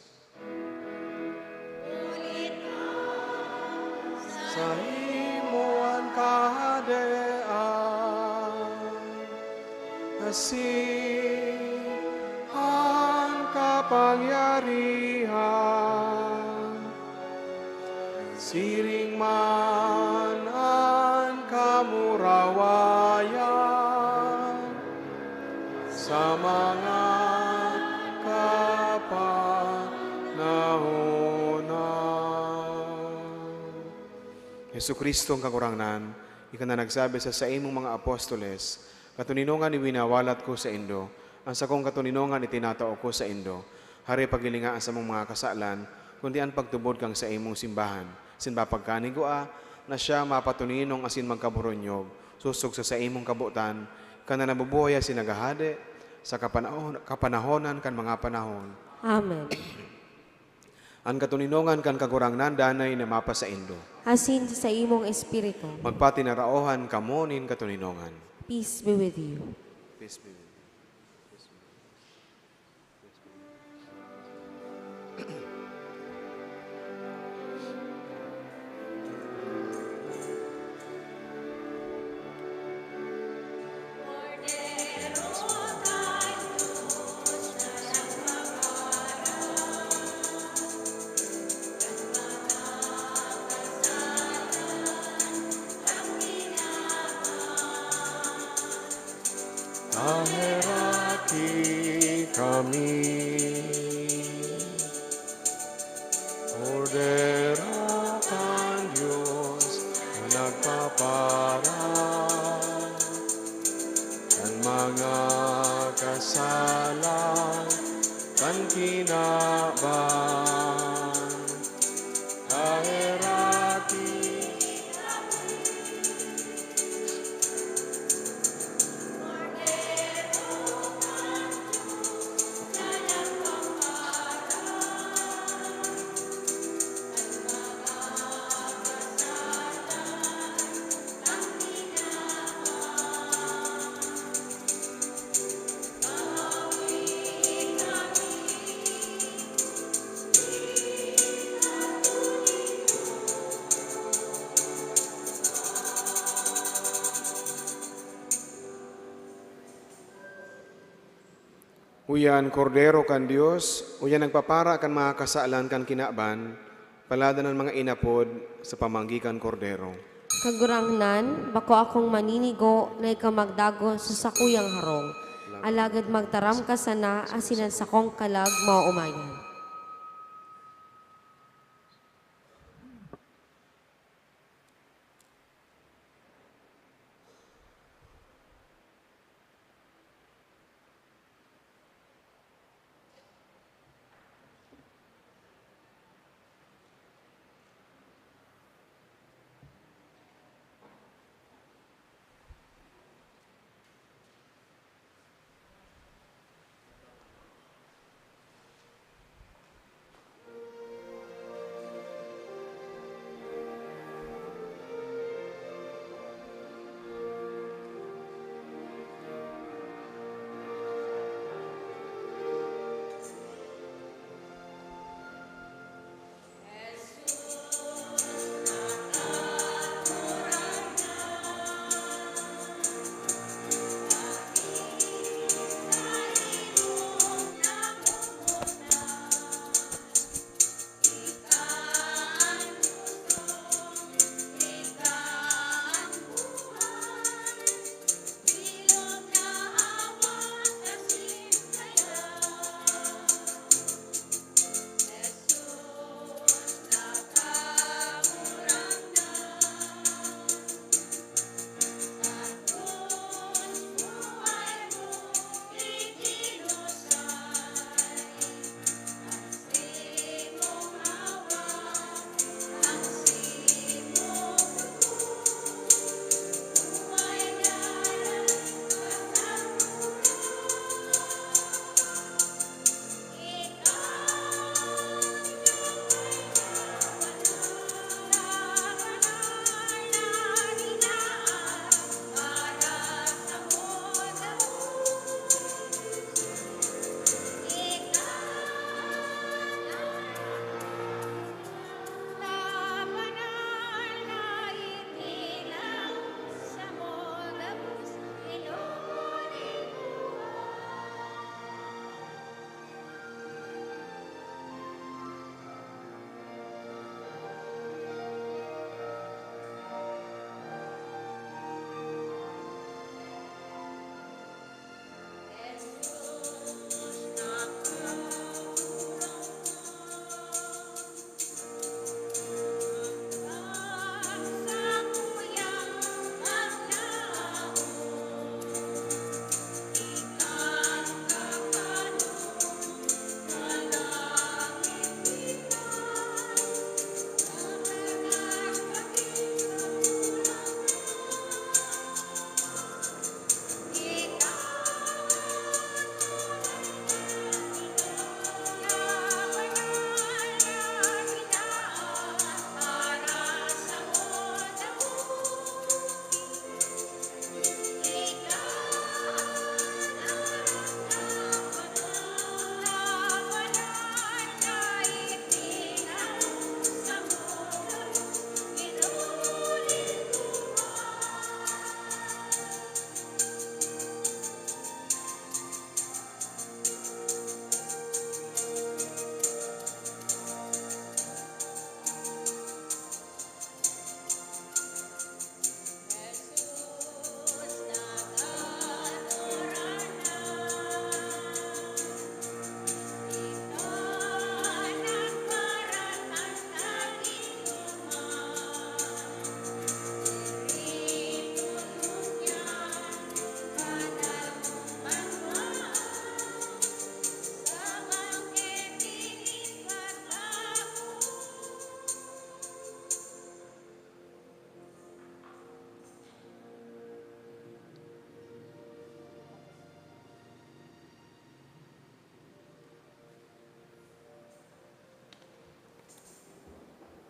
Sa imo ang kahadean, asin ang kapangyarihan, siring man ang kamurawayan, sa mga kapanahonan. Hesus Kristo ang kagurangnan, ika na nagsabi sa imong mga apostoles, katuninongan iwinawalat ko sa indo, ang sakong katuninongan itinatao ko sa indo, hari pagilingaan sa mong mga kasalan, kundi ang pagtubod kang sa imong simbahan. Sinba pagkanigua, na siya mapatuninong asin magkaburonyog, susog sa imong kabutan, ka na nabubuhay sinagahade, sa kapanahonan kan mga panahon. Amen. Ang katuninongan kan kagurangnan danay na mapa sa indo. Asin sa imong espiritu. Magpatinaraohan kamo nin katuninongan. Peace be with you. Peace be with you. Aheraki kami, Cordero kan Diyos na nagpapara kan mga kasalan kan kinaban. Aheraki Uyan kordero kan Dios, uyan nagpapara kan mga kasaalan kan kinaban, palada ng mga inapod sa pamanggikan kordero. Kagurangnan, bako akong maninigo na ikamagdago sa sakuyang harong. Alagad magtaram ka sana asinan sakong kalag maumayan.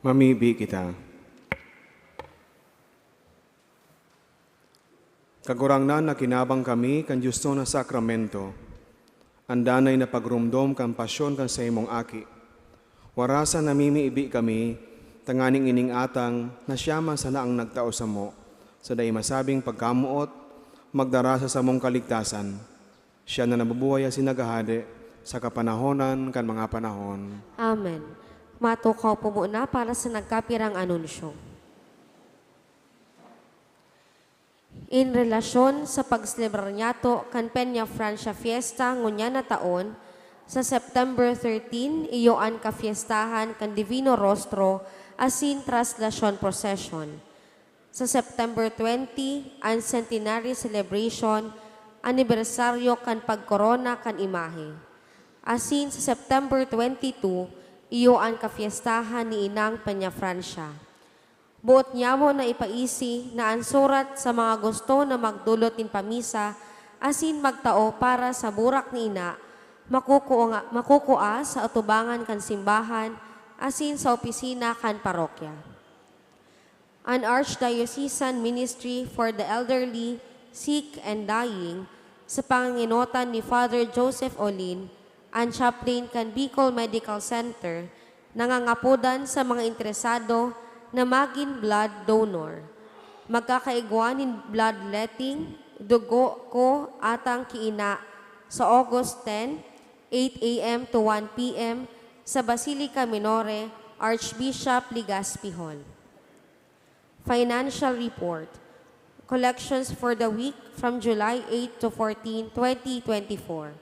Mamibi kita. Kagurangnan na kinabang kami kan Diyos na sakramento. Andanay na pagrumdom kan pasyon kan sa imong aki. Warasan namimiibi kami, tanganing ining atang na siyaman sa laang nagtao sa mo, sa day masabing pagkamuot, magdarasa sa mong kaligtasan. Siya na nabubuhay sinagahade sa kapanahonan kan mga panahon. Amen. Matukaw po muna para sa nagkapirang anunsyo. In relasyon sa pagselebrar niyato kan Peña Francia Fiesta ngunya na taon, sa September 13, iyoan ka fiestahan kan Divino Rostro asin Traslasyon Procession. Sa September 20, ang Centenary Celebration, anibersaryo kan pagkorona kan imahe. Asin sa September 22, iyoan ka fiestahan ni Inang Peña Francia. Buot niya mo na ipaisi na ang surat sa mga gusto na magdulot in pamisa asin magtao para sa burak ni ina, makukua sa atubangan kan simbahan asin sa opisina kan parokya. An Archdiocesan Ministry for the Elderly, Sick and Dying sa panginginutan ni Father Joseph Olin, ang chaplain kan Bicol Medical Center, nangangapudan sa mga interesado na maging blood donor. Magkakaigwan in bloodletting, dugo ko atang kiina sa August 10, 8 a.m. to 1 p.m. sa Basilica Minore, Archbishop Legazpi Hall. Financial Report. Collections for the week from July 8 to 14, 2024.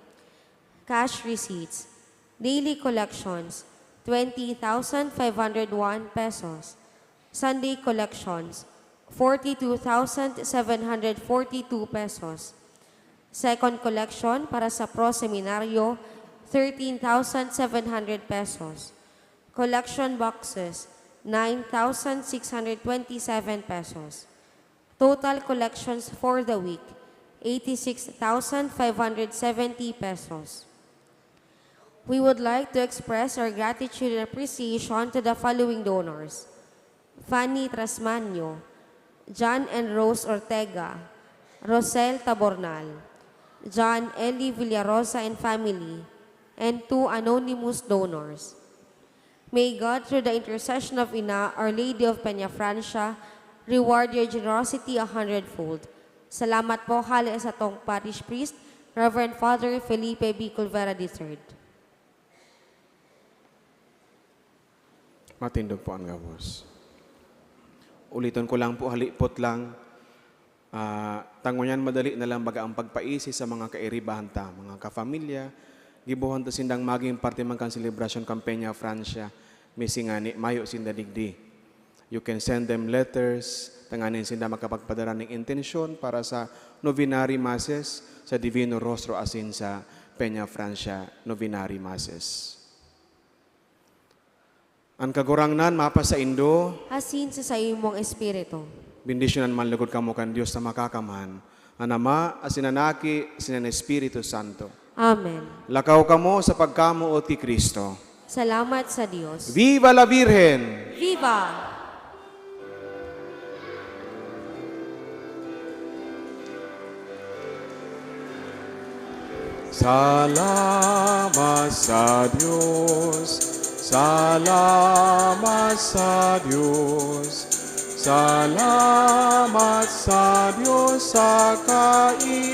Cash receipts. Daily collections, 20,501 pesos. Sunday collections, 42,742 pesos. Second collection para sa Pro Seminaryo, 13,700 pesos. Collection boxes, 9,627 pesos. Total collections for the week, 86,570 pesos. We would like to express our gratitude and appreciation to the following donors: Fanny Trasmanyo, John and Rose Ortega, Rosel Tabornal, John Eli Villarosa and family, and 2 anonymous donors. May God, through the intercession of Ina, Our Lady of Peña Francia, reward your generosity 100-fold. Salamat po, hali sa tong parish priest, Reverend Father Felipe B. Culvera III. Matindog po ang gabos. Ulitin ko lang po, halipot lang. Tangunyan madali na lang baga ang pagpaisi sa mga kairibahan ta, mga kafamilya. Gibuhan ta sindang maging parte man kan celebration kan Peña Francia. Misingani, mayo sinda digdi. You can send them letters, tanganin sinda makapagpadara ng intensyon para sa Novenary Masses, sa Divino Rostro asin sa Peña Francia Novenary Masses. Ang kagurangnan, mapa sa Indo, Asin sa imong espiritu. bendisyonan man lugod kamo kan Dios na makakaman, ang Ama, asinanaki, asinan Espiritu Santo. Amen. Lakaw kamo sa pagkamuot ti Kristo. Salamat sa Diyos. Viva la Virgen! Viva! Salamat sa Diyos, salamat sa Diyos, salamat sa Diyos sa kaitaasan.